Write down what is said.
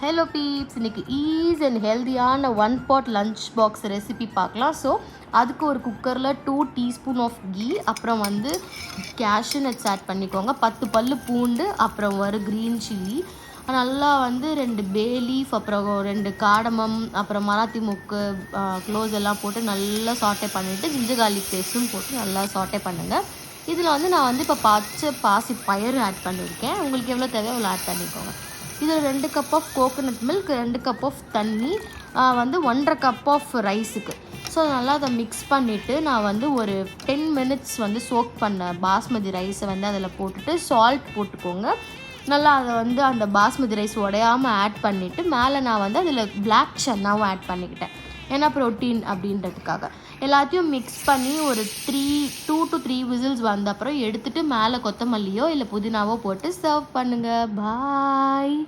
Hello peeps, இன்றைக்கி easy and ஹெல்தியான one pot lunch box recipe பார்க்கலாம். ஸோ அதுக்கு ஒரு குக்கரில் 2 டீஸ்பூன் ஆஃப் கீ, அப்புறம் வந்து கேஷ்யூ நட்ஸ் ஆட் பண்ணிக்கோங்க, 10 பல்லு பூண்டு, அப்புறம் ஒரு க்ரீன் சில்லி, நல்லா வந்து 2 பே லீஃப், அப்புறம் 2 காடமம், அப்புறம் மராத்தி மொக்கு, க்ளோஸ் எல்லாம் போட்டு நல்லா சாட்டே பண்ணிவிட்டு ஜிஞ்சர் கார்லிக் பேஸ்ட்டும் போட்டு நல்லா சாட்டே பண்ணுங்கள். இதில் வந்து நான் வந்து இப்போ பச்சை பாசி பயிறு ஆட் பண்ணியிருக்கேன். உங்களுக்கு எவ்வளோ தேவையோ அவ்வளோ ஆட் பண்ணிக்கோங்க. இதில் 2 cup of coconut milk, 2 cup of தண்ணி, வந்து 1.5 கப் ஆஃப் ரைஸுக்கு. ஸோ நல்லா அதை மிக்ஸ் பண்ணிவிட்டு நான் வந்து ஒரு 10 மினிட்ஸ் வந்து சோக் பண்ண பாஸ்மதி ரைஸை வந்து அதில் போட்டுட்டு சால்ட் போட்டுக்கோங்க. நல்லா அதை வந்து அந்த பாஸ்மதி ரைஸ் உடையாமல் ஆட் பண்ணிவிட்டு மேலே நான் வந்து அதில் பிளாக் சன்னாவும் ஆட் பண்ணிக்கிட்டேன், ஏன்னா ப்ரோட்டீன் அப்படின்றதுக்காக. எல்லாத்தையும் மிக்ஸ் பண்ணி ஒரு 2 to 3 விசில்ஸ் வந்த அப்புறம் எடுத்துகிட்டு மேலே கொத்தமல்லியோ இல்லை புதினாவோ போட்டு சர்வ் பண்ணுங்கள். பாய்.